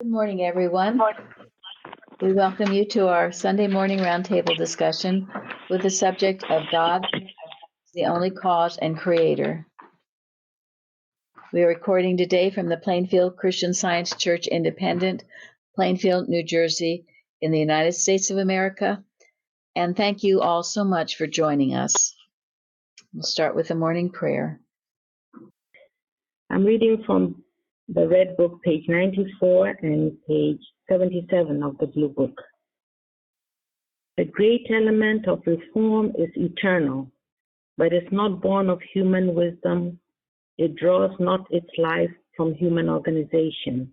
Good morning, everyone. We welcome you to our Sunday morning roundtable discussion with the subject of God, the only cause and creator. We are recording today from the Plainfield Christian Science Church Independent, Plainfield, New Jersey, in the United States of America. And thank you all so much for joining us. We'll start with the morning prayer. I'm reading from the Red Book, page 94 and page 77 of the Blue Book. The great element of reform is eternal, but is not born of human wisdom. It draws not its life from human organization.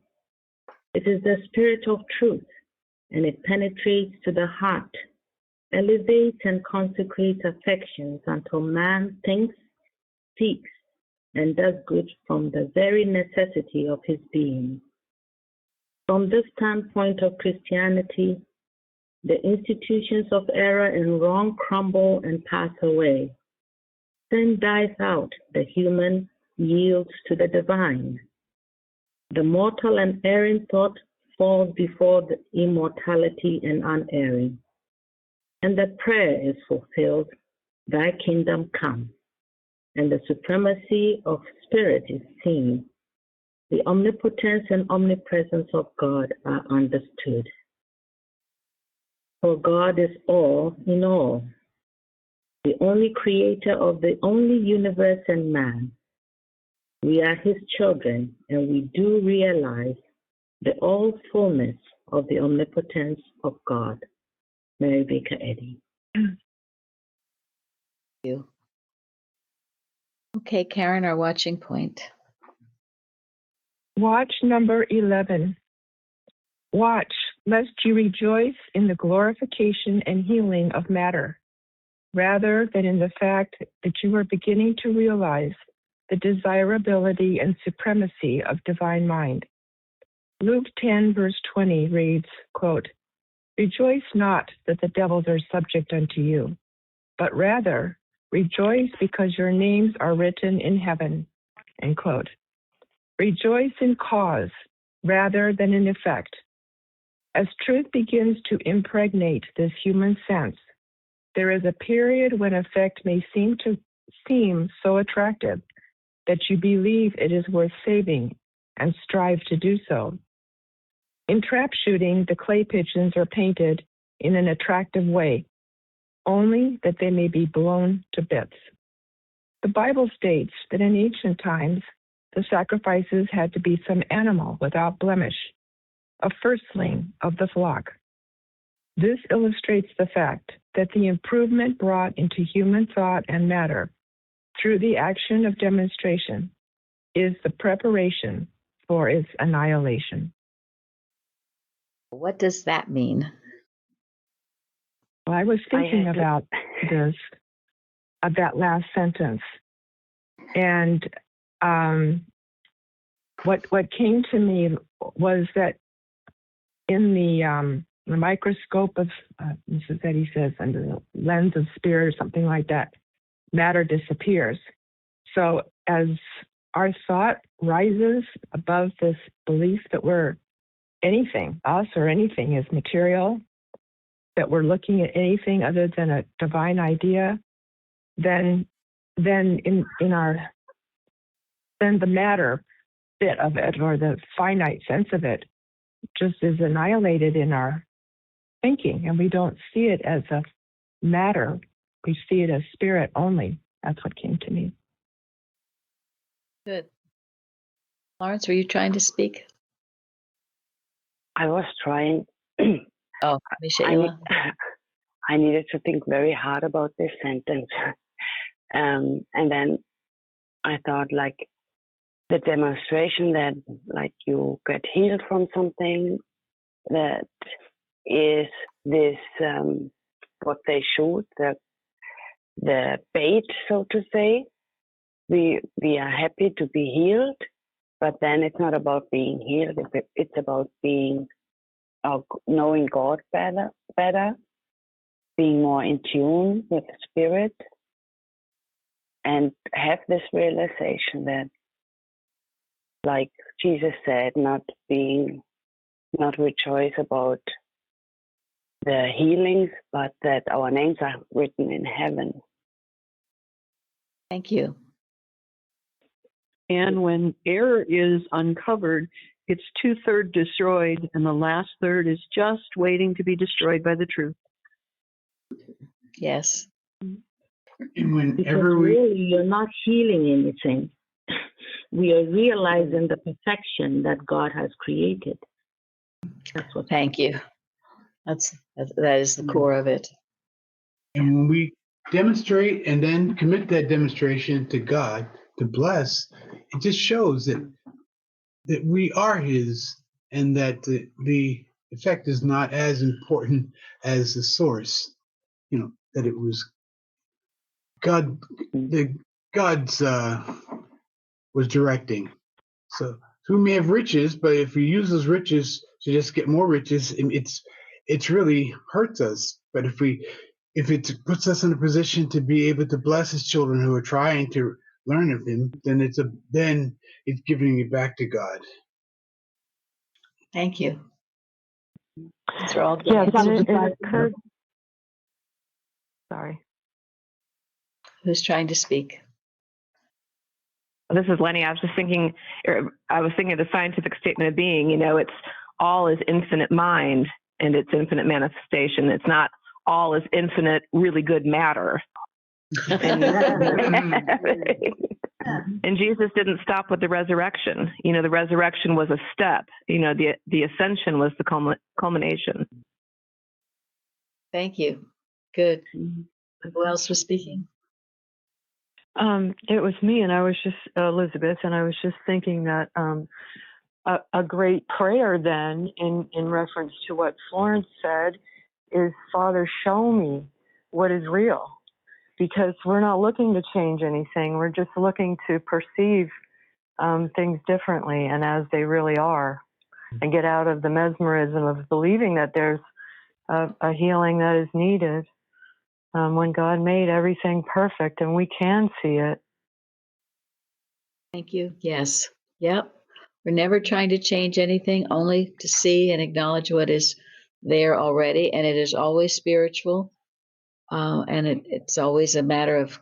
It is the spirit of truth, and it penetrates to the heart, elevates and consecrates affections until man thinks, seeks, and does good from the very necessity of his being. From this standpoint of Christianity, the institutions of error and wrong crumble and pass away. Sin dies out, the human yields to the divine. The mortal and erring thought falls before the immortality and unerring. And the prayer is fulfilled, thy kingdom come. And the supremacy of spirit is seen. The omnipotence and omnipresence of God are understood. For God is all in all, the only creator of the only universe and man. We are his children, and we do realize the all fullness of the omnipotence of God. Mary Baker Eddy. Thank you. Okay, Karen, our watching point. Watch number 11. Watch, lest you rejoice in the glorification and healing of matter, rather than in the fact that you are beginning to realize the desirability and supremacy of divine mind. Luke 10, verse 20 reads, quote, "Rejoice not that the devils are subject unto you, but rather rejoice because your names are written in heaven," end quote. Rejoice in cause rather than in effect. As truth begins to impregnate this human sense, there is a period when effect may seem so attractive that you believe it is worth saving and strive to do so. In trap shooting, the clay pigeons are painted in an attractive way, only that they may be blown to bits. The Bible states that in ancient times, the sacrifices had to be some animal without blemish, a firstling of the flock. This illustrates the fact that the improvement brought into human thought and matter through the action of demonstration is the preparation for its annihilation. What does that mean? Well, I was thinking about this, of that last sentence, and what came to me was that in the microscope of, Mrs. Eddy says, under the lens of spirit or something like that, matter disappears. So as our thought rises above this belief that we're anything, us or anything is material, that we're looking at anything other than a divine idea, then the matter bit of it, or the finite sense of it, just is annihilated in our thinking, and we don't see it as a matter. We see it as spirit only. That's what came to me. Good. Lawrence, were you trying to speak? I was trying. Oh, Michaela. I needed to think very hard about this sentence. And then I thought, like, the demonstration that, like, you get healed from something, that is this, what they shoot, the bait, so to say. We are happy to be healed, but then it's not about being healed. It's about being, knowing God better, being more in tune with the Spirit, and have this realization that, like Jesus said, not being not rejoice about the healings, but that our names are written in heaven. Thank you. And when error is uncovered, it's 2/3 destroyed, and the last third is just waiting to be destroyed by the truth. Yes. And whenever Because really, you're not healing anything. We are realizing the perfection that God has created. That's what. Thank you. That is the core of it. and when we demonstrate and then commit that demonstration to God to bless, it just shows that we are His, and that the effect is not as important as the source. You know, that it was God, God's was directing. So we may have riches, but if we use those riches to just get more riches, it's really hurts us. But if it puts us in a position to be able to bless His children who are trying to learn of Him, then it's giving it back to God. Thank you. These are all good Yes, and answers. it occurred. Sorry. Who's trying to speak? This is Lenny. I was thinking of the scientific statement of being. It's all is infinite mind and its infinite manifestation. It's not all is infinite, really good matter. And Jesus didn't stop with the resurrection. The resurrection was a step. The ascension was the culmination. Thank you. Good. Who else was speaking? It was me, and I was just Elizabeth, and I was just thinking that a great prayer then, in reference to what Florence said, is, Father, show me what is real, because we're not looking to change anything. We're just looking to perceive things differently and as they really are, and get out of the mesmerism of believing that there's a healing that is needed. When God made everything perfect and we can see it. Thank you. Yes. Yep. We're never trying to change anything, only to see and acknowledge what is there already. And it is always spiritual. And it's always a matter of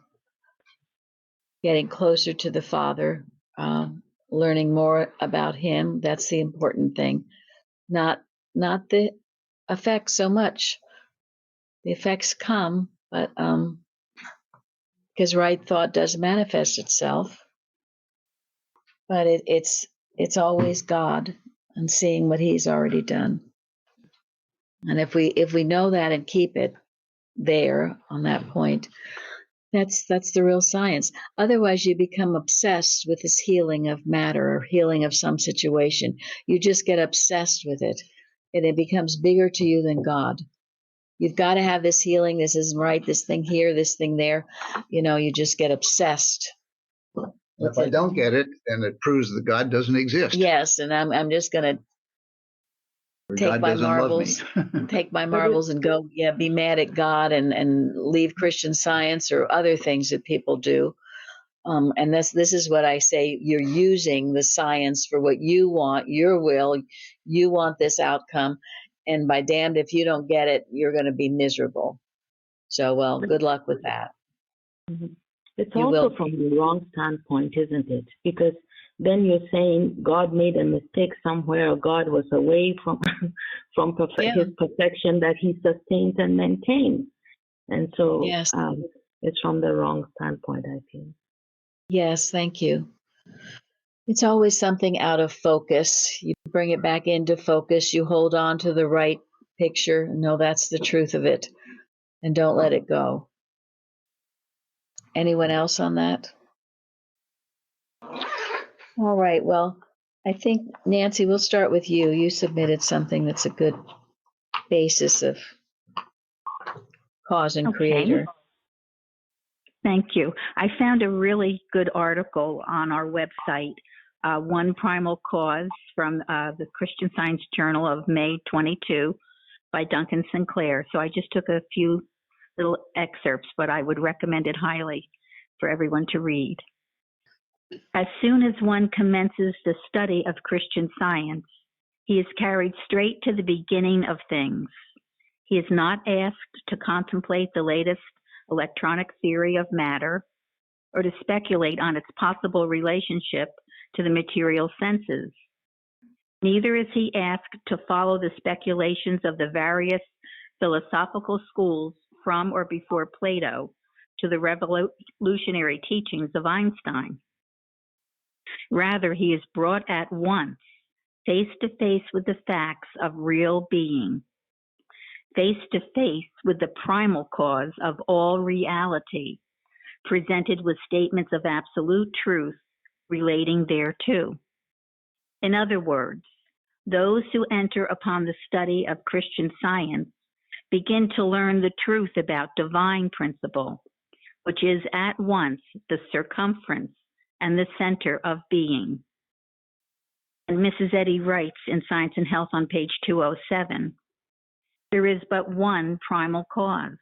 getting closer to the Father, learning more about Him. That's the important thing. Not the effects so much. The effects come, but because right thought does manifest itself. But it's always God and seeing what He's already done. And if we know that and keep it there on that point, that's the real science. Otherwise, you become obsessed with this healing of matter or healing of some situation. You just get obsessed with it, and it becomes bigger to you than God. You've got to have this healing. This isn't right. This thing here, this thing there. You just get obsessed. If I don't get it, then it proves that God doesn't exist. Yes, and I'm just gonna take God my doesn't marbles, love me. take my marbles and go, be mad at God and leave Christian Science or other things that people do. And this is what I say: you're using the science for what you want, your will. You want this outcome, and by damned if you don't get it, you're going to be miserable. So, well, good luck with that. It's You also will. from the wrong standpoint, isn't it? Because then you're saying God made a mistake somewhere, or God was away from His perfection that He sustains and maintains. And so Yes. it's from the wrong standpoint, I feel. Yes, thank you. It's always something out of focus. You bring it back into focus. You hold on to the right picture. No, that's the truth of it. And don't let it go. Anyone else on that? All right. Well, I think, Nancy, we'll start with you. You submitted something that's a good basis of cause and creator. Thank you. I found a really good article on our website, One Primal Cause, from the Christian Science Journal of May 22 by Duncan Sinclair. So I just took a few little excerpts, but I would recommend it highly for everyone to read. As soon as one commences the study of Christian Science, He is carried straight to the beginning of things. He is not asked to contemplate the latest electronic theory of matter or to speculate on its possible relationship to the material senses. Neither is he asked to follow the speculations of the various philosophical schools from or before Plato to the revolutionary teachings of Einstein. Rather, he is brought at once face to face with the facts of real being, face to face with the primal cause of all reality, presented with statements of absolute truth relating thereto. In other words, those who enter upon the study of Christian Science begin to learn the truth about divine principle, which is at once the circumference and the center of being. And Mrs. Eddy writes in Science and Health on page 207, there is but one primal cause.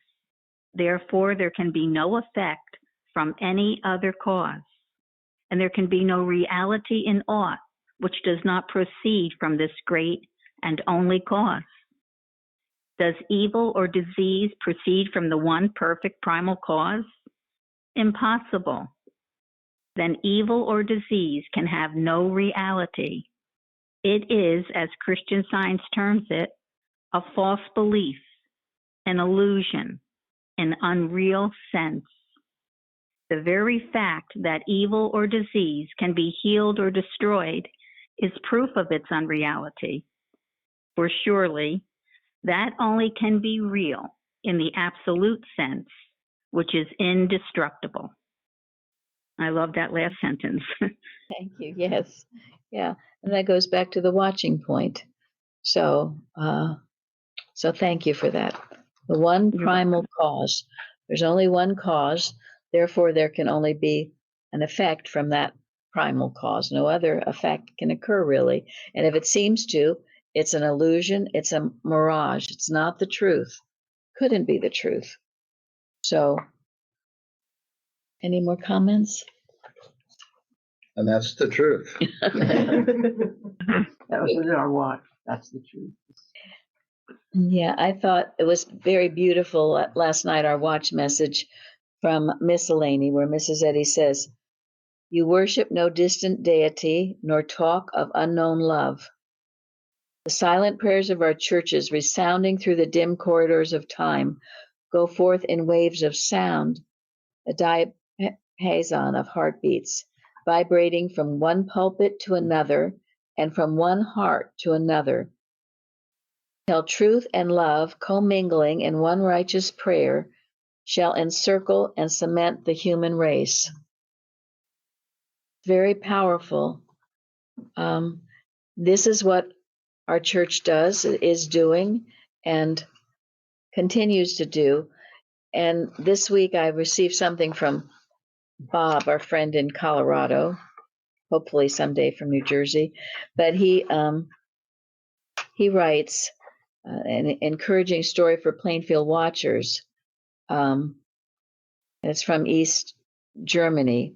Therefore, there can be no effect from any other cause, and there can be no reality in aught which does not proceed from this great and only cause. Does evil or disease proceed from the one perfect primal cause? Impossible. Then evil or disease can have no reality. It is, as Christian Science terms it, a false belief, an illusion, an unreal sense. The very fact that evil or disease can be healed or destroyed is proof of its unreality. For surely, that only can be real in the absolute sense, which is indestructible. I love that last sentence. Thank you. Yes. Yeah. And that goes back to the watching point. So, so thank you for that. The one primal cause. There's only one cause. Therefore, there can only be an effect from that primal cause. No other effect can occur, really. And if it seems to, it's an illusion. It's a mirage. It's not the truth. Couldn't be the truth. So, any more comments? And that's the truth. That was our watch. That's the truth. Yeah, I thought it was very beautiful last night, our watch message from Miscellany, where Mrs. Eddy says, you worship no distant deity, nor talk of unknown love. The silent prayers of our churches, resounding through the dim corridors of time, go forth in waves of sound, a diapason of heartbeats, vibrating from one pulpit to another and from one heart to another, till truth and love, commingling in one righteous prayer, shall encircle and cement the human race. Very powerful. This is what our church is doing, and continues to do. And this week I received something from Bob, our friend in Colorado, hopefully someday from New Jersey. But he writes an encouraging story for Plainfield Watchers. It's from East Germany,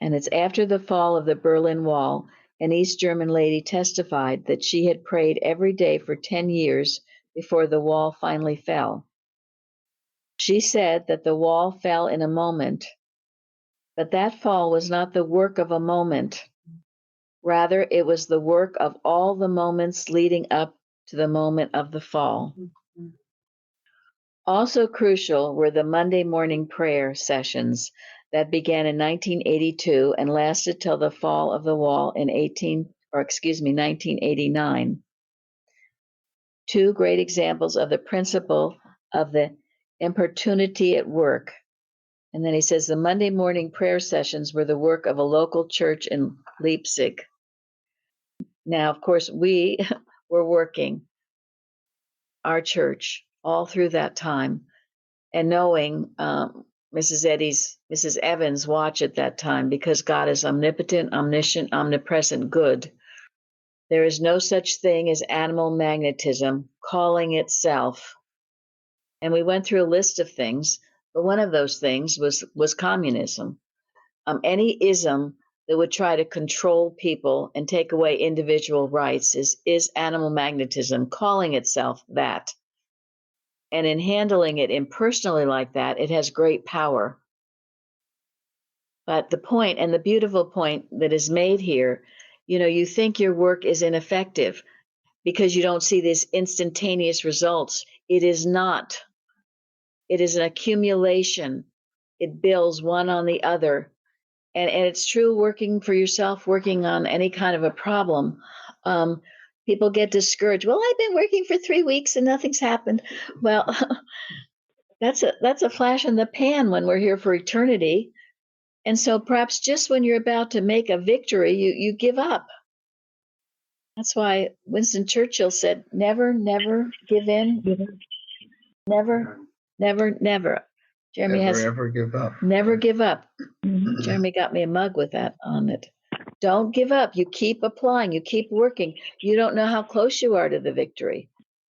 and it's after the fall of the Berlin Wall. An East German lady testified that she had prayed every day for 10 years before the wall finally fell. She said that the wall fell in a moment, but that fall was not the work of a moment. Rather, it was the work of all the moments leading up to the moment of the fall. Also crucial were the Monday morning prayer sessions that began in 1982 and lasted till the fall of the wall in 1989. Two great examples of the principle of the importunity at work. And then he says the Monday morning prayer sessions were the work of a local church in Leipzig. Now, of course, we were working, our church, all through that time, and knowing Mrs. Evans' watch at that time, because God is omnipotent, omniscient, omnipresent, good. There is no such thing as animal magnetism calling itself. And we went through a list of things, but one of those things was communism. Any ism that would try to control people and take away individual rights is animal magnetism, calling itself that. And in handling it impersonally like that, it has great power. But the point, and the beautiful point that is made here, you think your work is ineffective because you don't see these instantaneous results. It is not. It is an accumulation. It builds one on the other. And it's true working for yourself, working on any kind of a problem. People get discouraged. Well, I've been working for 3 weeks and nothing's happened. Well, that's a flash in the pan when we're here for eternity. And so perhaps just when you're about to make a victory, you give up. That's why Winston Churchill said, never, never give in. Never, never, never. Jeremy Never give up. Never give up. Jeremy got me a mug with that on it. Don't give up. You keep applying. You keep working. You don't know how close you are to the victory.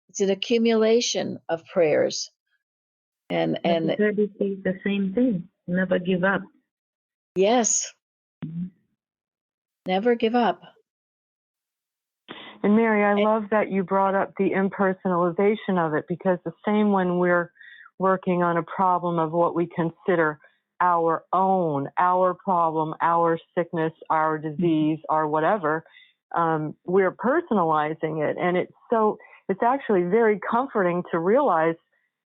It's an accumulation of prayers. And everybody says the same thing. Never give up. Yes. Never give up. And Mary, I love that you brought up the impersonalization of it, because the same when we're working on a problem of what we consider our own, our problem, our sickness, our disease, our whatever, we're personalizing it. And it's actually very comforting to realize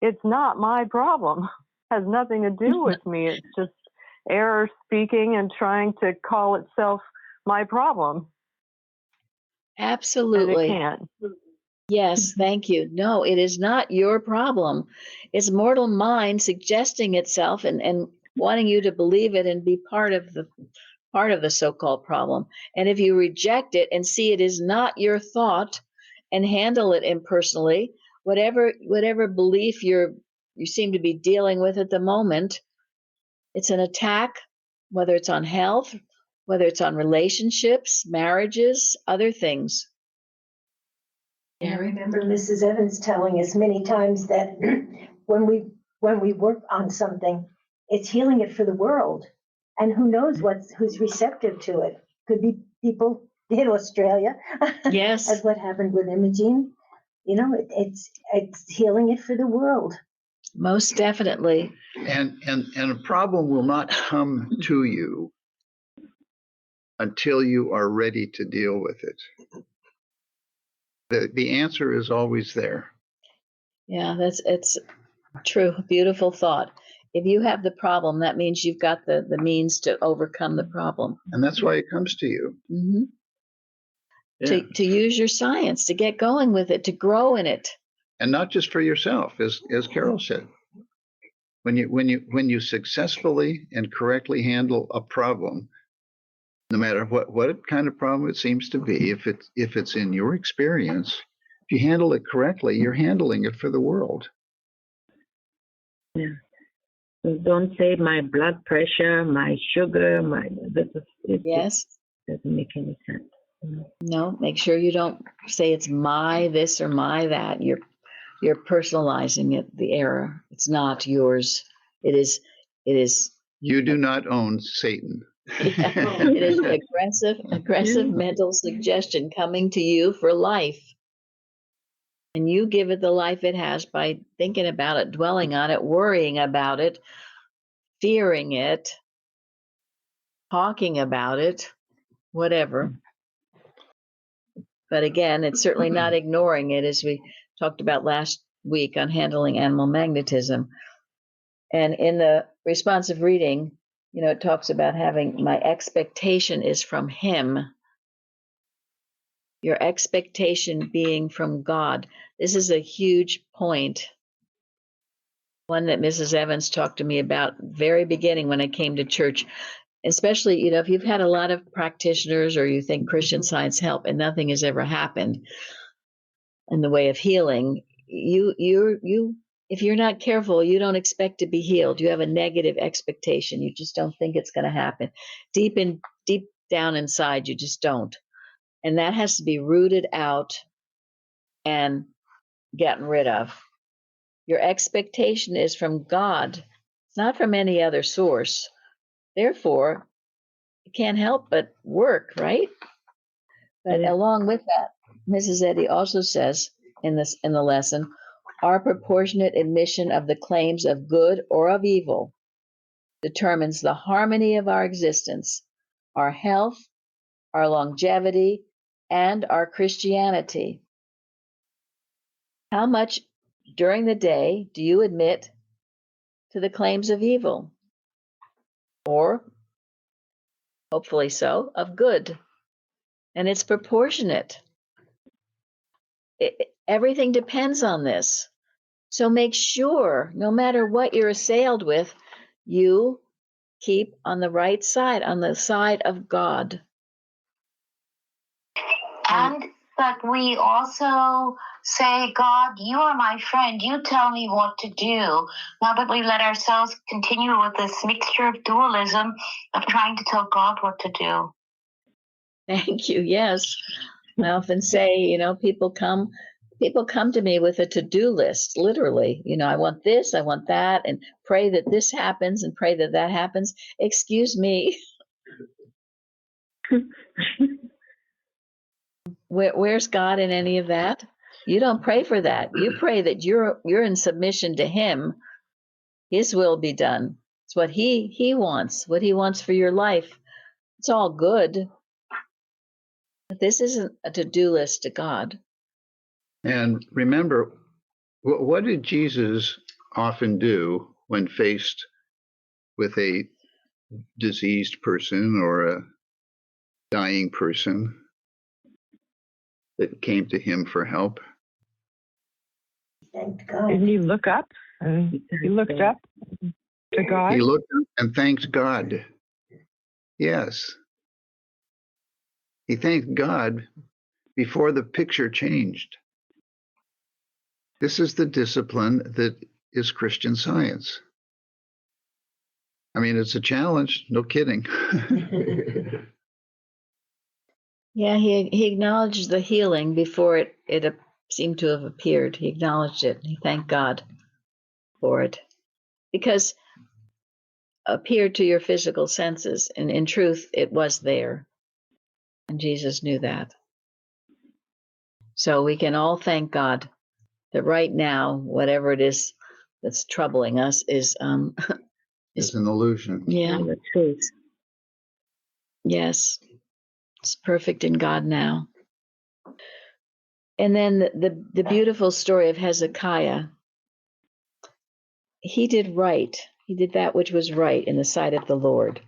it's not my problem. It has nothing to do with me. It's just error speaking and trying to call itself my problem. Absolutely. And it can. Yes, thank you. No, it is not your problem. It's mortal mind suggesting itself and wanting you to believe it and be part of the so-called problem. And if you reject it and see it is not your thought and handle it impersonally, whatever belief you seem to be dealing with at the moment, it's an attack, whether it's on health, whether it's on relationships, marriages, other things. I remember Mrs. Evans telling us many times that when we work on something, it's healing it for the world. And who knows who's receptive to it. Could be people in Australia. Yes. As what happened with Imogene. It's healing it for the world. Most definitely. And a problem will not come to you until you are ready to deal with it. The answer is always there. Yeah, it's true. Beautiful thought. If you have the problem, that means you've got the means to overcome the problem. And that's why it comes to you. Mm-hmm. Yeah. To use your science, to get going with it, to grow in it. And not just for yourself, as Carol said. When you successfully and correctly handle a problem, no matter what kind of problem it seems to be, if it's in your experience, if you handle it correctly, you're handling it for the world. Yeah. So don't say my blood pressure, my sugar, yes. Doesn't make any sense. No, make sure you don't say it's my this or my that. You're personalizing it, the error. It's not yours. It is. You do not own Satan. It is aggressive mental suggestion coming to you for life. And you give it the life it has by thinking about it, dwelling on it, worrying about it, fearing it, talking about it, whatever. But again, it's certainly not ignoring it, as we talked about last week on handling animal magnetism. And in the responsive reading, it talks about having my expectation is from him. Your expectation being from God. This is a huge point. One that Mrs. Evans talked to me about very beginning when I came to church, especially, if you've had a lot of practitioners or you think Christian Science help and nothing has ever happened in the way of healing, you if you're not careful, you don't expect to be healed. You have a negative expectation. You just don't think it's going to happen. Deep down inside, you just don't. And that has to be rooted out and gotten rid of. Your expectation is from God. It's not from any other source. Therefore, it can't help but work, right? But along with that, Mrs. Eddy also says in the lesson, our proportionate admission of the claims of good or of evil determines the harmony of our existence, our health, our longevity, and our Christianity. How much during the day do you admit to the claims of evil? Or, hopefully so, of good? And it's proportionate. Everything depends on this. So make sure, no matter what you're assailed with, you keep on the right side, on the side of God. But we also say, God, you are my friend. You tell me what to do. Not that we let ourselves continue with this mixture of dualism of trying to tell God what to do. Thank you. Yes. I often say, people come to me with a to-do list, literally. I want this, I want that, and pray that this happens and pray that that happens. Excuse me. Where's God in any of that? You don't pray for that. You pray that you're in submission to Him. His will be done. It's what He wants, what He wants for your life. It's all good. But this isn't a to-do list to God. And remember, what did Jesus often do when faced with a diseased person or a dying person that came to him for help? Thank God. Didn't he look up? He looked up to God. He looked up and thanked God. Yes. He thanked God before the picture changed. This is the discipline that is Christian Science. I mean, it's a challenge, no kidding. Yeah, he acknowledged the healing before it seemed to have appeared. He acknowledged it. He thanked God for it. Because appeared to your physical senses, and in truth, it was there. And Jesus knew that. So we can all thank God that right now, whatever it is that's troubling us is It's an illusion. Yeah. The truth. Yes. It's perfect in God now. And then the beautiful story of Hezekiah. He did right. He did that which was right in the sight of the Lord,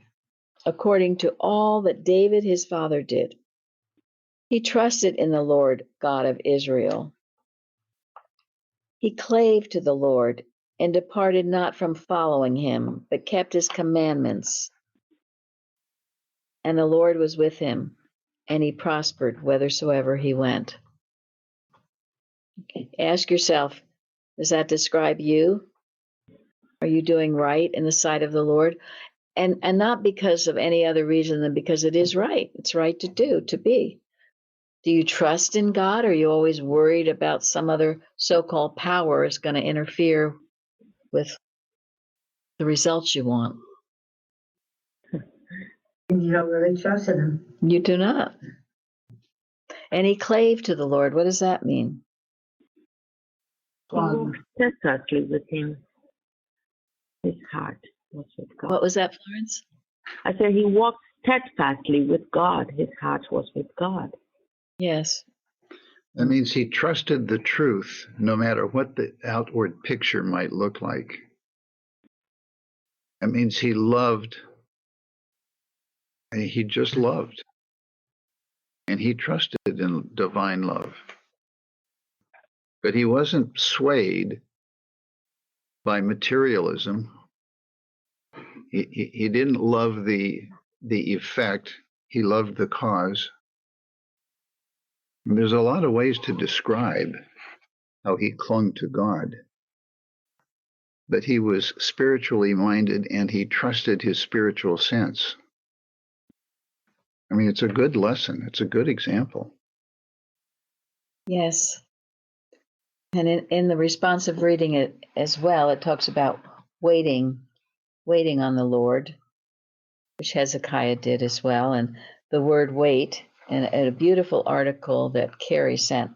according to all that David his father did. He trusted in the Lord God of Israel. He clave to the Lord and departed not from following him, but kept his commandments. And the Lord was with him, and he prospered whithersoever he went. Okay. Ask yourself, does that describe you? Are you doing right in the sight of the Lord? And not because of any other reason than because it is right. It's right to do, to be. Do you trust in God, or are you always worried about some other so-called power is going to interfere with the results you want? You don't really trust in him. You do not. And he clave to the Lord. What does that mean? He walked steadfastly with him. His heart was with God. What was that, Florence? I said he walked steadfastly with God. His heart was with God. Yes. That means he trusted the truth, no matter what the outward picture might look like. That means he loved. He just loved. And he trusted in divine love. But he wasn't swayed by materialism. He didn't love the effect. He loved the cause. And there's a lot of ways to describe how he clung to God. But he was spiritually minded and he trusted his spiritual sense. I mean, it's a good lesson. It's a good example. Yes. And in the responsive reading it as well, it talks about waiting on the Lord. which Hezekiah did as well. And the word wait, and a beautiful article that Carrie sent,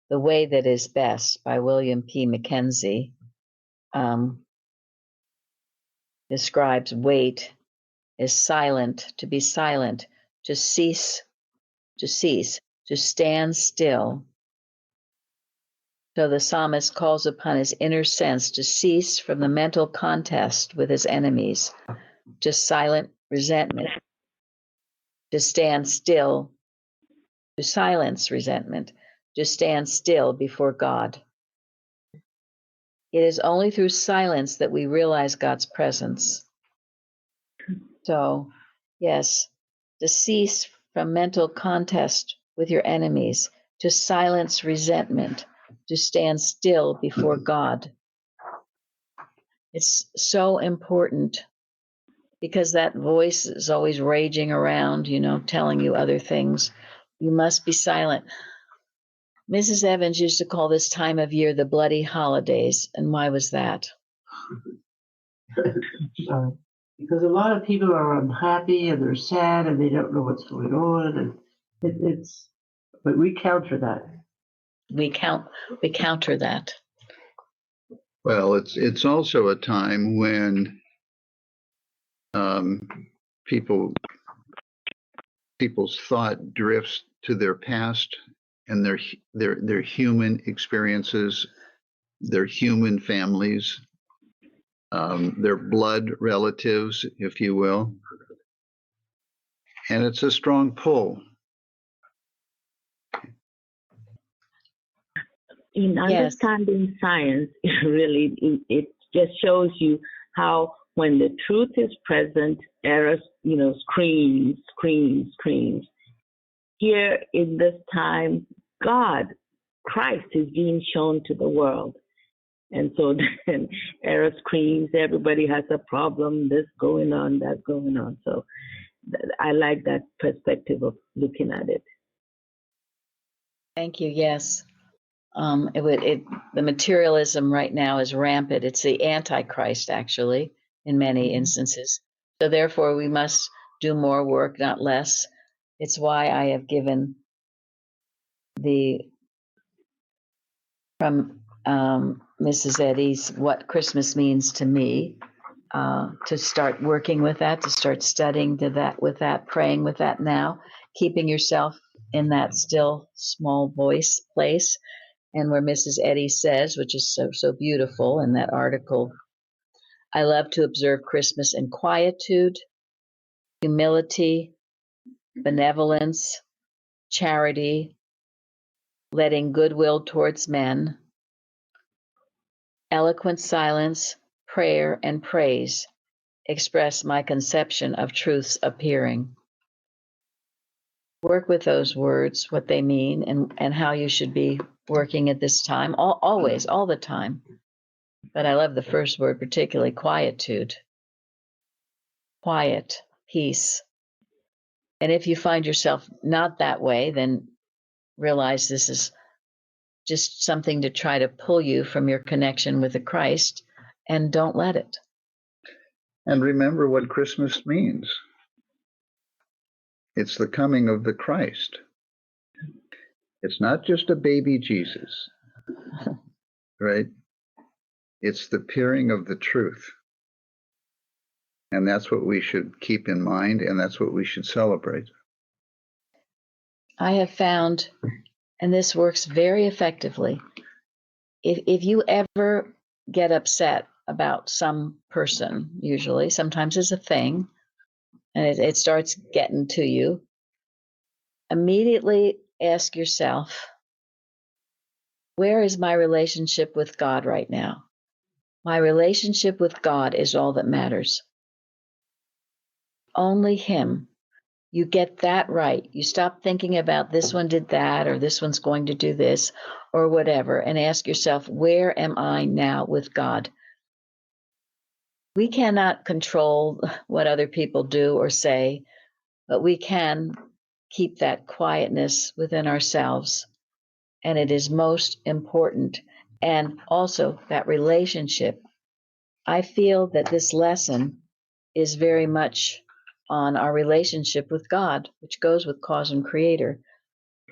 The Way That Is Best by William P. Mackenzie, describes wait as silent, to be silent, to cease, to stand still. So the psalmist calls upon his inner sense to cease from the mental contest with his enemies, to silent resentment, to stand still, to silence resentment, to stand still before God. It is only through silence that we realize God's presence. So, yes, to cease from mental contest with your enemies, to silence resentment, to stand still before God. It's so important because that voice is always raging around, telling you other things. You must be silent. Mrs. Evans used to call this time of year the bloody holidays. And why was that? Because a lot of people are unhappy and they're sad and they don't know what's going on, and but we counter that. We counter that. Well, it's also a time when people's thought drifts to their past and their human experiences, their human families, their blood relatives, if you will. And it's a strong pull. In understanding science, it just shows you how when the truth is present, error, screams. Here in this time, God, Christ is being shown to the world. And so then error screams, everybody has a problem, this going on, that going on. So I like that perspective of looking at it. Thank you. Yes. The materialism right now is rampant. It's the Antichrist, actually, in many instances. So therefore, we must do more work, not less. It's why I have given from Mrs. Eddy's What Christmas Means to Me, to start working with that, to start studying with that, praying with that now, keeping yourself in that still small voice place. And where Mrs. Eddy says, which is so beautiful in that article, I love to observe Christmas in quietude, humility, benevolence, charity, letting goodwill towards men, eloquent silence, prayer, and praise express my conception of truth's appearing. Work with those words, what they mean, and how you should be working at this time, always, all the time. But I love the first word, particularly quietude. Quiet, peace. And if you find yourself not that way, then realize this is just something to try to pull you from your connection with the Christ, and don't let it. And remember what Christmas means. It's the coming of the Christ. It's not just a baby Jesus, right? It's the appearing of the truth. And that's what we should keep in mind, and that's what we should celebrate. I have found, and this works very effectively, if you ever get upset about some person, usually, sometimes it's a thing, and it starts getting to you, immediately ask yourself, where is my relationship with God right now? My relationship with God is all that matters. Only Him. You get that right. You stop thinking about this one did that, or this one's going to do this, or whatever, and ask yourself, where am I now with God? We cannot control what other people do or say, but we can keep that quietness within ourselves. And it is most important. And also that relationship. I feel that this lesson is very much on our relationship with God, which goes with cause and creator.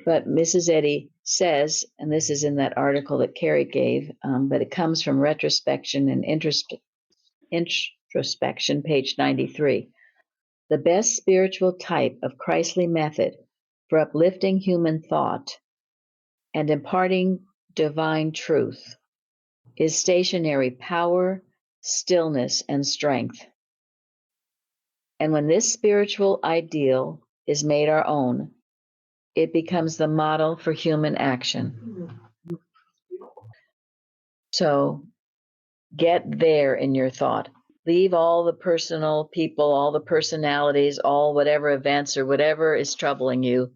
But Mrs. Eddy says, and this is in that article that Carrie gave, but it comes from Retrospection and Introspection, page 93. The best spiritual type of Christly method for uplifting human thought and imparting divine truth is stationary power, stillness, and strength. And when this spiritual ideal is made our own, it becomes the model for human action. So get there in your thought. Leave all the personal people, all the personalities, all whatever events or whatever is troubling you.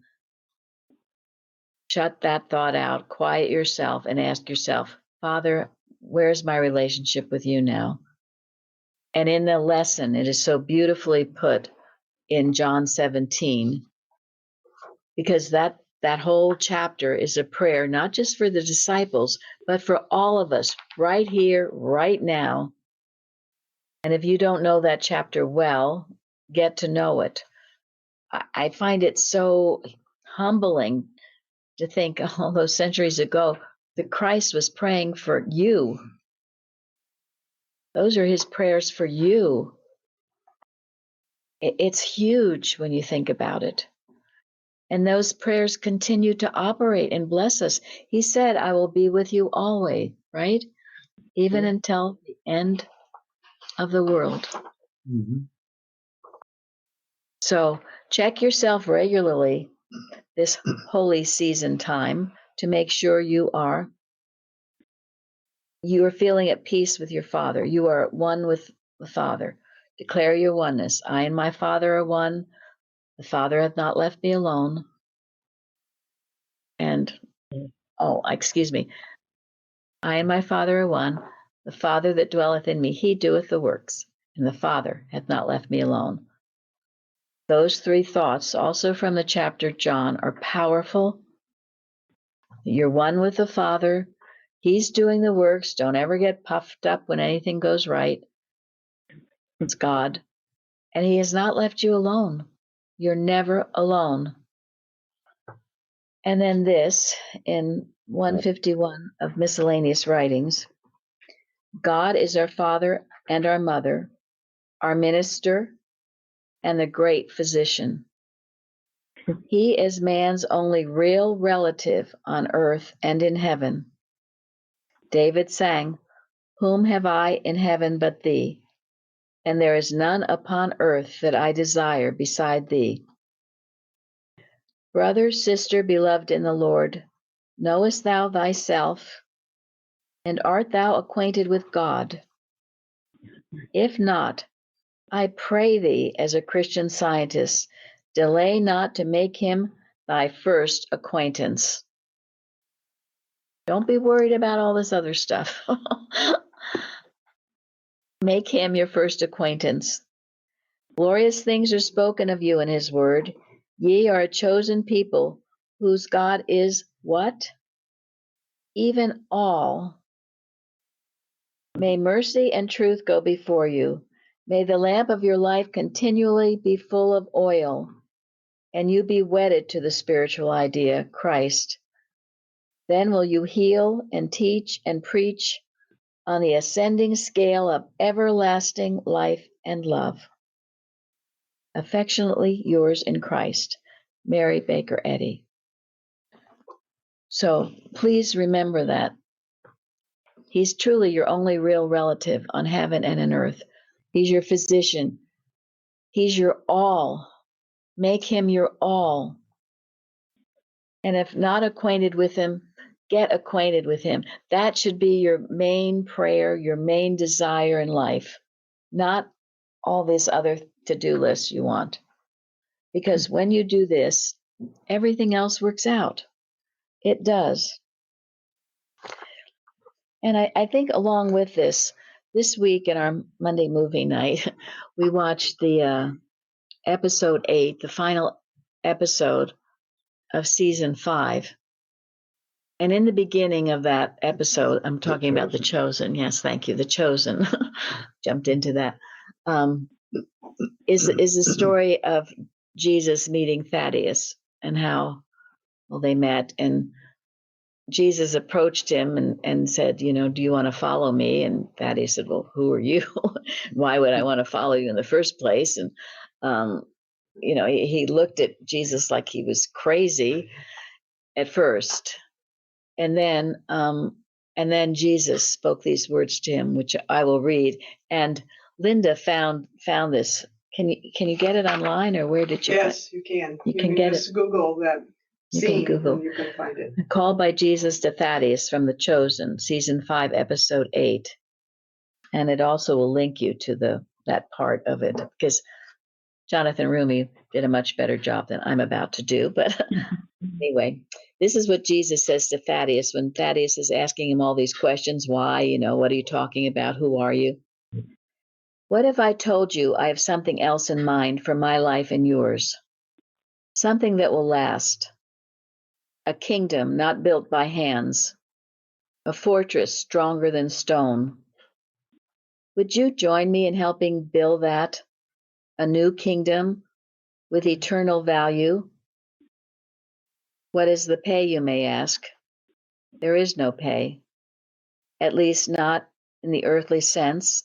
Shut that thought out, quiet yourself, and ask yourself, Father, where's my relationship with you now? And in the lesson, it is so beautifully put in John 17, because that whole chapter is a prayer, not just for the disciples, but for all of us right here, right now. And if you don't know that chapter well, get to know it. I find it so humbling to think all those centuries ago that Christ was praying for you. Those are his prayers for you. It's huge when you think about it. And those prayers continue to operate and bless us. He said, I will be with you always, right? Even until the end of the world. Mhm. So check yourself regularly this holy season time to make sure you are feeling at peace with your Father. You are at one with the Father. Declare your oneness. I and my Father are one. The Father hath not left me alone. And, excuse me. I and my Father are one. The Father that dwelleth in me, he doeth the works. And the Father hath not left me alone. Those three thoughts, also from the chapter John, are powerful. You're one with the Father. He's doing the works. Don't ever get puffed up when anything goes right. It's God. And he has not left you alone. You're never alone. And then this, in 151 of miscellaneous writings, God is our Father and our Mother, our minister, and the great physician. He is man's only real relative on earth and in heaven. David sang, Whom have I in heaven but thee? And there is none upon earth that I desire beside thee. Brother, sister, beloved in the Lord, knowest thou thyself, and art thou acquainted with God? If not, I pray thee, as a Christian Scientist, delay not to make him thy first acquaintance. Don't be worried about all this other stuff. Make him your first acquaintance. Glorious things are spoken of you in his word. Ye are a chosen people, whose God is what? Even all. May mercy and truth go before you. May the lamp of your life continually be full of oil, and you be wedded to the spiritual idea, Christ. Then will you heal and teach and preach on the ascending scale of everlasting life and love. Affectionately yours in Christ, Mary Baker Eddy. So please remember that. He's truly your only real relative on heaven and on earth. He's your physician. He's your all. Make him your all. And if not acquainted with him, get acquainted with him. That should be your main prayer, your main desire in life, not all this other to-do list you want. Because when you do this, everything else works out. It does. And I think along with this week in our Monday movie night, we watched the episode 8, the final episode of season 5. And in the beginning of that episode, I'm talking about The Chosen. Yes, thank you. The Chosen. Jumped into that. is the story of Jesus meeting Thaddeus and how, well, they met, and Jesus approached him and said, do you want to follow me? And Thaddeus said, well, who are you? Why would I want to follow you in the first place? And, he looked at Jesus like he was crazy at first. And then Jesus spoke these words to him, which I will read. And Linda found this. Can you get it online, or where did you? Yes, you can. You can get just it. Google that scene, Google. and you can find it. Called by Jesus to Thaddeus from The Chosen, season 5, episode 8, and it also will link you to that part of it, because Jonathan Rumi did a much better job than I'm about to do. But anyway, this is what Jesus says to Thaddeus when Thaddeus is asking him all these questions. Why? What are you talking about? Who are you? What if I told you I have something else in mind for my life and yours? Something that will last. A kingdom not built by hands. A fortress stronger than stone. Would you join me in helping build that? A new kingdom with eternal value? What is the pay, you may ask? There is no pay, at least not in the earthly sense.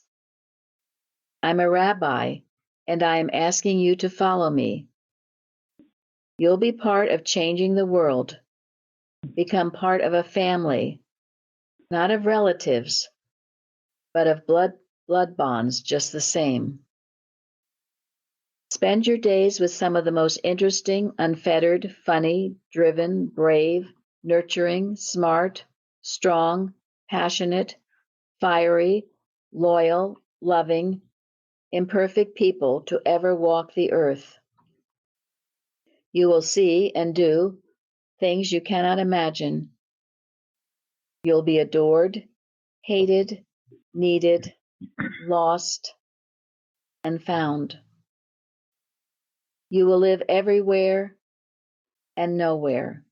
I'm a rabbi, and I am asking you to follow me. You'll be part of changing the world, become part of a family, not of relatives, but of blood bonds just the same. Spend your days with some of the most interesting, unfettered, funny, driven, brave, nurturing, smart, strong, passionate, fiery, loyal, loving, imperfect people to ever walk the earth. You will see and do things you cannot imagine. You'll be adored, hated, needed, lost, and found. You will live everywhere and nowhere.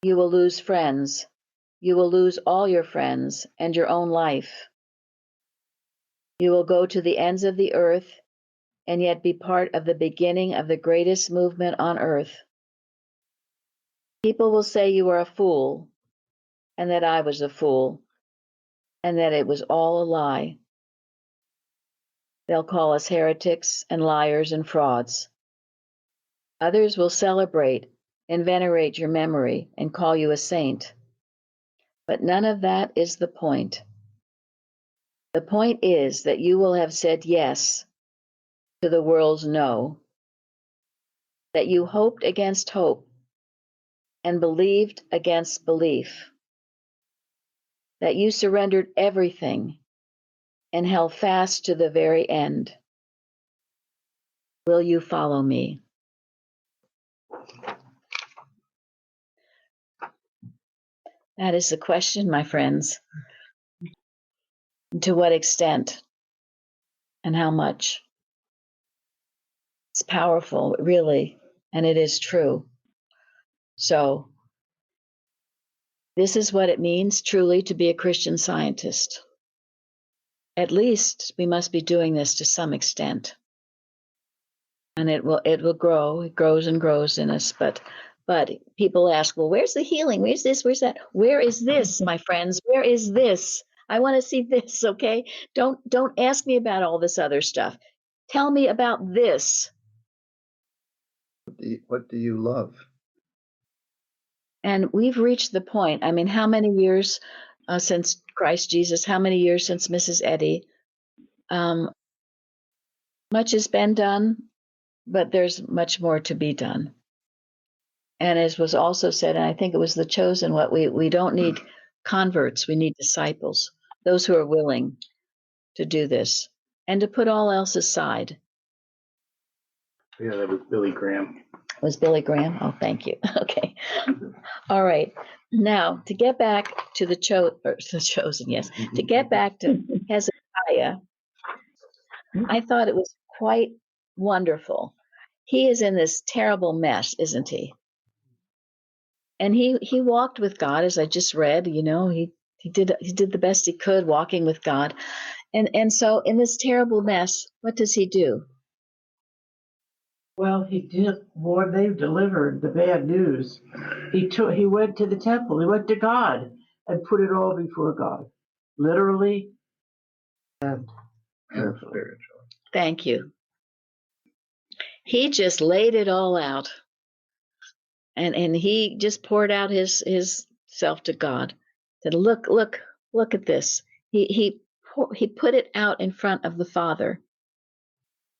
You will lose friends. You will lose all your friends and your own life. You will go to the ends of the earth and yet be part of the beginning of the greatest movement on earth. People will say you are a fool, and that I was a fool, and that it was all a lie. They'll call us heretics and liars and frauds. Others will celebrate and venerate your memory and call you a saint. But none of that is the point. The point is that you will have said yes to the world's no, that you hoped against hope and believed against belief, that you surrendered everything and held fast to the very end. Will you follow me? That is the question, my friends. And to what extent and how much? It's powerful, really, and it is true. So, this is what it means truly to be a Christian Scientist. At least we must be doing this to some extent. And it will grow. It grows and grows in us. But people ask, well, where's the healing? Where's this? Where's that? Where is this, my friends? Where is this? I want to see this, okay? Don't ask me about all this other stuff. Tell me about this. What do you love? And we've reached the point. I mean, how many years since Christ Jesus? How many years since Mrs. Eddy? Much has been done, but there's much more to be done. And as was also said, and I think it was The Chosen, what we don't need converts, we need disciples, those who are willing to do this and to put all else aside. Yeah, that was Billy Graham. Was Billy Graham? Oh, thank you. Okay. All right. Now, to get back to the Chosen, yes. To get back to Hezekiah, I thought it was quite wonderful. He is in this terrible mess, isn't he? And he walked with God, as I just read. He did the best he could walking with God, And so in this terrible mess, what does he do? Well, he did more. They delivered the bad news. He went to the temple. He went to God and put it all before God, literally and spiritually. Thank you. He just laid it all out, and he just poured out his self to God. Said, look at this. He put it out in front of the Father.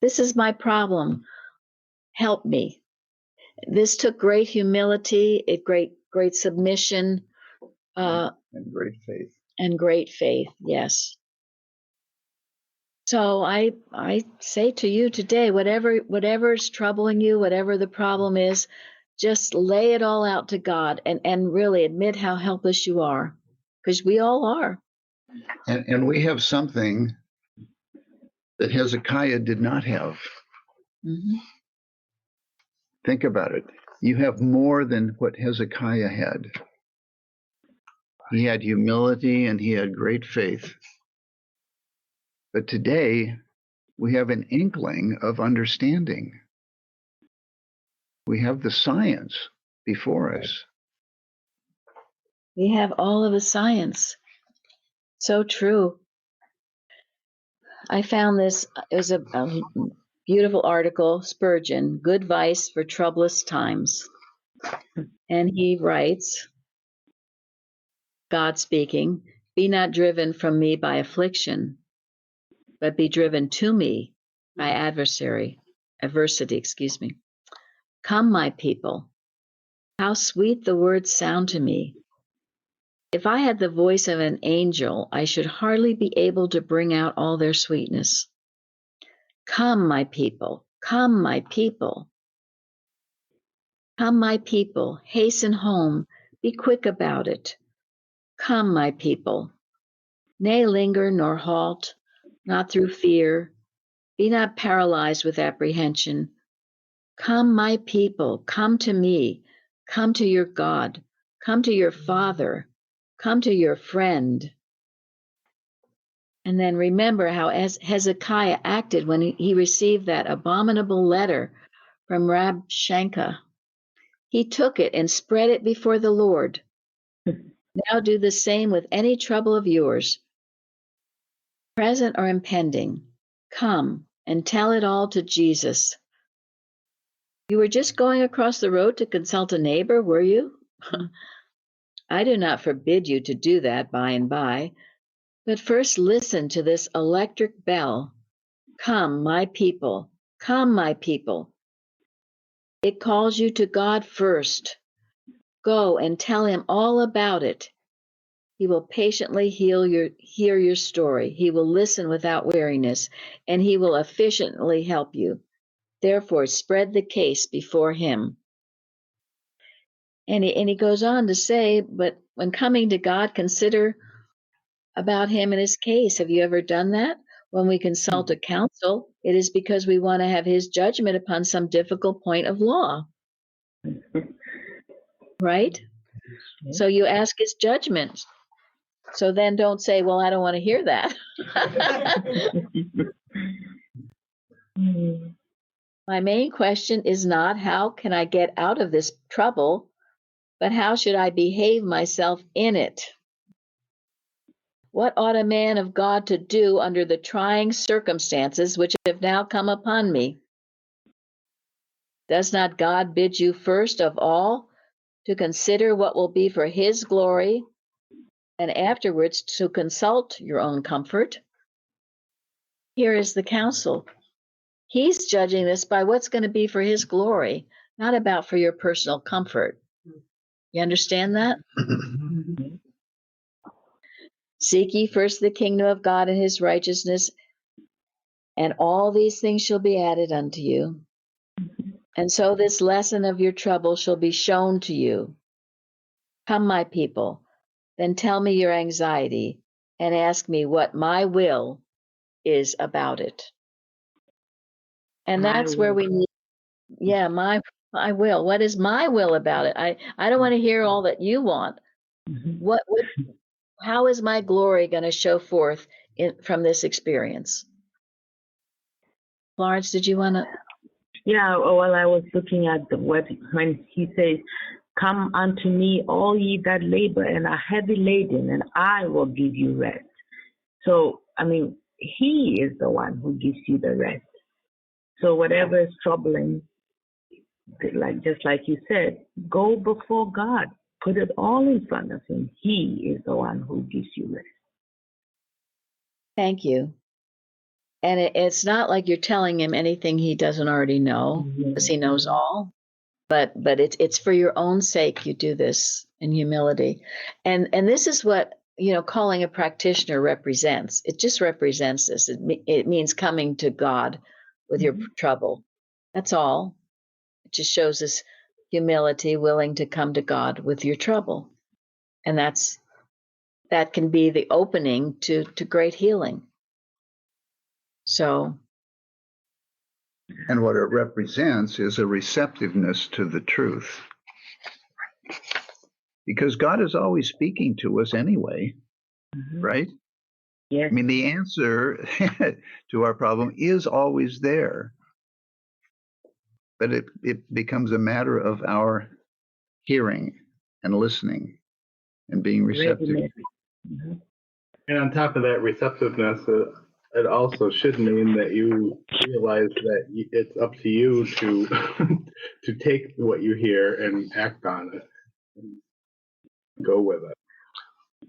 This is my problem. Help me. This took great humility, great submission, And great faith. and great faith. Yes. So I say to you today, whatever is troubling you, whatever the problem is, just lay it all out to God and really admit how helpless you are, because we all are. And we have something that Hezekiah did not have. Mm-hmm. Think about it. You have more than what Hezekiah had. He had humility and he had great faith. But today, we have an inkling of understanding. We have the science before us. We have all of the science. So true. I found this, it was a beautiful article, Spurgeon, Good Advice for Troublous Times. And he writes, God speaking, be not driven from me by affliction, but be driven to me by adversity, excuse me. Come, my people, how sweet the words sound to me. If I had the voice of an angel, I should hardly be able to bring out all their sweetness. Come, my people, come, my people. Come, my people, hasten home, be quick about it. Come, my people, nay, linger nor halt, not through fear, be not paralyzed with apprehension. Come, my people, come to me, come to your God, come to your Father, come to your friend. And then remember how Hezekiah acted when he received that abominable letter from Rabshakeh. He took it and spread it before the Lord. Now do the same with any trouble of yours, present or impending. Come and tell it all to Jesus. You were just going across the road to consult a neighbor, were you? I do not forbid you to do that by and by, but first listen to this electric bell. Come, my people, come, my people. It calls you to God first. Go and tell him all about it. He will patiently hear your story. He will listen without weariness, and he will efficiently help you. Therefore, spread the case before him. And he goes on to say, but when coming to God, consider about him and his case. Have you ever done that? When we consult a counsel, it is because we want to have his judgment upon some difficult point of law. Right? So you ask his judgment. So then don't say, well, I don't want to hear that. My main question is not how can I get out of this trouble, but how should I behave myself in it? What ought a man of God to do under the trying circumstances which have now come upon me? Does not God bid you first of all to consider what will be for his glory, and afterwards to consult your own comfort? Here is the counsel. He's judging this by what's going to be for his glory, not about for your personal comfort. You understand that? Seek ye first the kingdom of God and his righteousness, and all these things shall be added unto you. And so this lesson of your trouble shall be shown to you. Come, my people, then tell me your anxiety and ask me what my will is about it. And that's where we need, my will. What is my will about it? I don't want to hear all that you want. How is my glory going to show forth from this experience? Florence, did you want to? Yeah, well, I was looking at the web when he says, "Come unto me, all ye that labor and are heavy laden, and I will give you rest." So, I mean, he is the one who gives you the rest. So whatever is troubling, just like you said, go before God. Put it all in front of him. He is the one who gives you rest. Thank you. And it's not like you're telling him anything he doesn't already know, because he knows all. But it's for your own sake you do this in humility. And this is what, calling a practitioner represents. It just represents this. It means coming to God with your trouble. That's all. It just shows this humility, willing to come to God with your trouble. And that can be the opening to great healing. So. And what it represents is a receptiveness to the truth. Because God is always speaking to us anyway, right? Yes. I mean, the answer to our problem is always there. But it becomes a matter of our hearing and listening and being receptive. And on top of that receptiveness, it also should mean that you realize that it's up to you to to take what you hear and act on it, and go with it.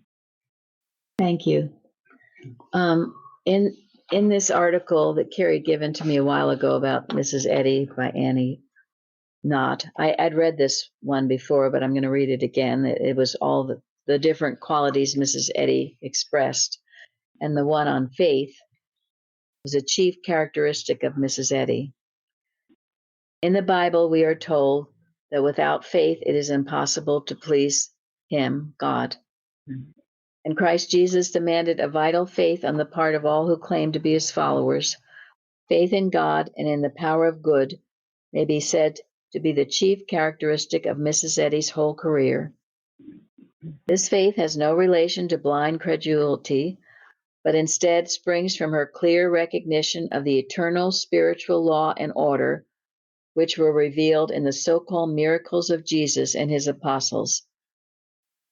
Thank you. In this article that Carrie had given to me a while ago about Mrs. Eddy by Annie Knott, I'd read this one before, but I'm going to read it again. It was all the different qualities Mrs. Eddy expressed, and the one on faith was a chief characteristic of Mrs. Eddy. In the Bible, we are told that without faith, it is impossible to please Him, God. And Christ Jesus demanded a vital faith on the part of all who claim to be his followers. Faith in God and in the power of good may be said to be the chief characteristic of Mrs. Eddy's whole career. This faith has no relation to blind credulity, but instead springs from her clear recognition of the eternal spiritual law and order, which were revealed in the so-called miracles of Jesus and his apostles,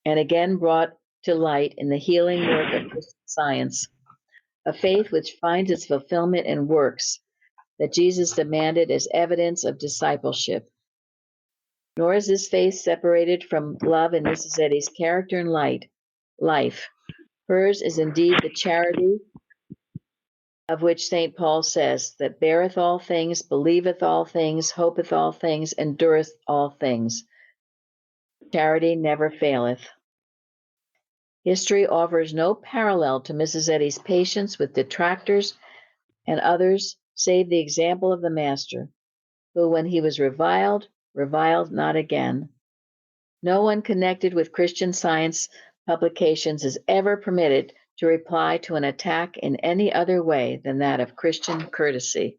and again brought to light in the healing work of Christian Science, a faith which finds its fulfillment in works that Jesus demanded as evidence of discipleship. Nor is this faith separated from love in Mrs. Eddy's character and life. Hers is indeed the charity of which St. Paul says, that beareth all things, believeth all things, hopeth all things, endureth all things. Charity never faileth. History offers no parallel to Mrs. Eddy's patience with detractors and others, save the example of the Master, who, when he was reviled not again. No one connected with Christian Science publications is ever permitted to reply to an attack in any other way than that of Christian courtesy.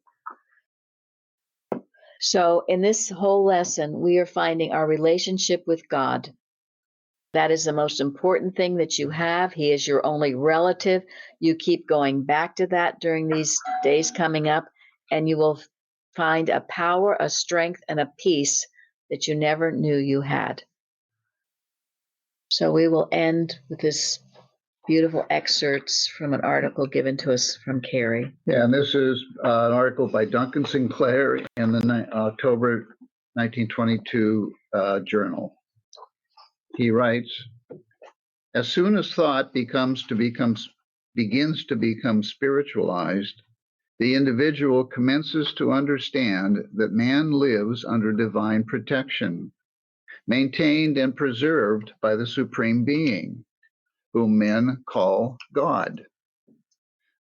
So, in this whole lesson, we are finding our relationship with God. That is the most important thing that you have. He is your only relative. You keep going back to that during these days coming up, and you will find a power, a strength, and a peace that you never knew you had. So we will end with this beautiful excerpts from an article given to us from Carrie. Yeah, and this is an article by Duncan Sinclair in the October 1922 journal. He writes, as soon as thought begins to become spiritualized, the individual commences to understand that man lives under divine protection, maintained and preserved by the Supreme Being, whom men call God.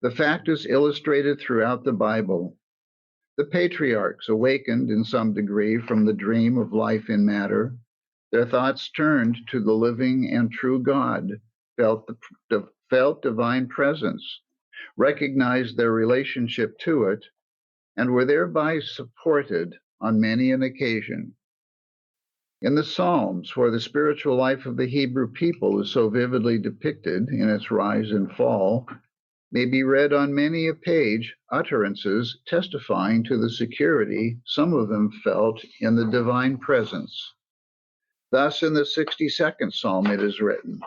The fact is illustrated throughout the Bible. The patriarchs awakened in some degree from the dream of life in matter. Their thoughts turned to the living and true God, felt divine presence, recognized their relationship to it, and were thereby supported on many an occasion. In the Psalms, where the spiritual life of the Hebrew people is so vividly depicted in its rise and fall, may be read on many a page, utterances testifying to the security some of them felt in the divine presence. Thus, in the 62nd Psalm, it is written,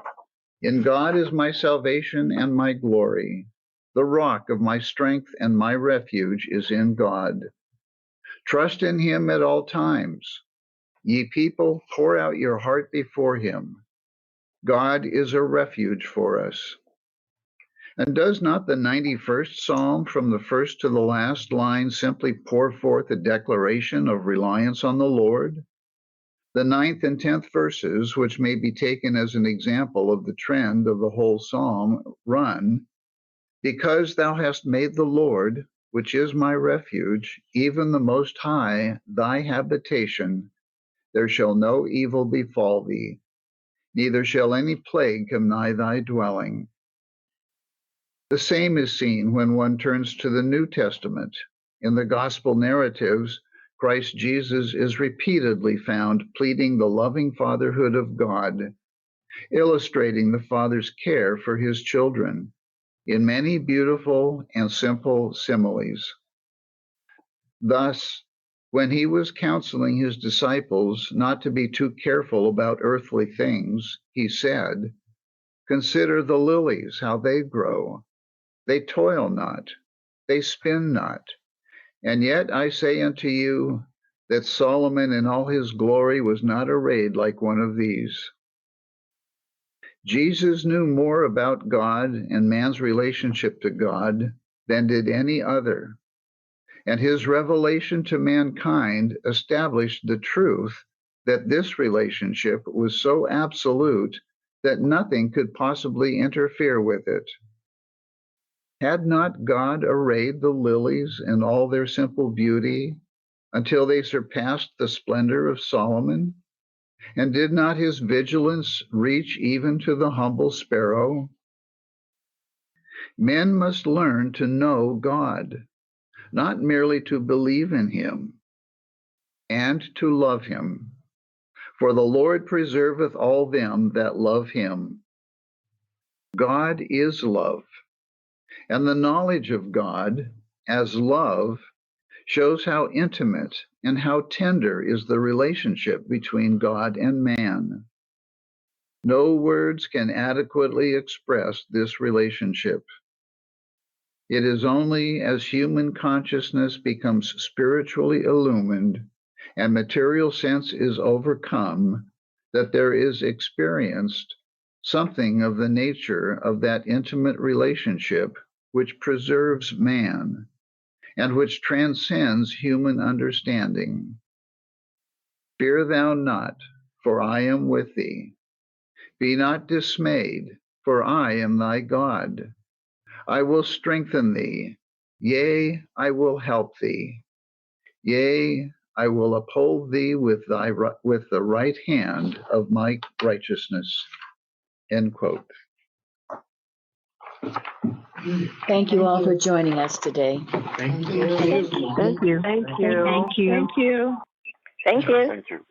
"In God is my salvation and my glory. The rock of my strength and my refuge is in God. Trust in him at all times. Ye people, pour out your heart before him. God is a refuge for us." And does not the 91st Psalm, from the first to the last line, simply pour forth a declaration of reliance on the Lord? The 9th and 10th verses, which may be taken as an example of the trend of the whole psalm, run, "Because thou hast made the Lord, which is my refuge, even the Most High, thy habitation, there shall no evil befall thee, neither shall any plague come nigh thy dwelling." The same is seen when one turns to the New Testament. In the gospel narratives, Christ Jesus is repeatedly found pleading the loving fatherhood of God, illustrating the Father's care for his children in many beautiful and simple similes. Thus, when he was counseling his disciples not to be too careful about earthly things, he said, "Consider the lilies, how they grow. They toil not, they spin not. And yet I say unto you that Solomon in all his glory was not arrayed like one of these." Jesus knew more about God and man's relationship to God than did any other, and his revelation to mankind established the truth that this relationship was so absolute that nothing could possibly interfere with it. Had not God arrayed the lilies in all their simple beauty until they surpassed the splendor of Solomon? And did not his vigilance reach even to the humble sparrow? Men must learn to know God, not merely to believe in him, and to love him. For the Lord preserveth all them that love him. God is love, and the knowledge of God as love shows how intimate and how tender is the relationship between God and man. No words can adequately express this relationship. It is only as human consciousness becomes spiritually illumined and material sense is overcome that there is experienced something of the nature of that intimate relationship which preserves man and which transcends human understanding. "Fear thou not, for I am with thee. Be not dismayed, for I am thy God. I will strengthen thee. Yea, I will help thee. Yea, I will uphold thee with the right hand of my righteousness." End quote. Thank you all for joining us today. Thank you. Thank you. Thank you. Thank you. Thank you. Thank you.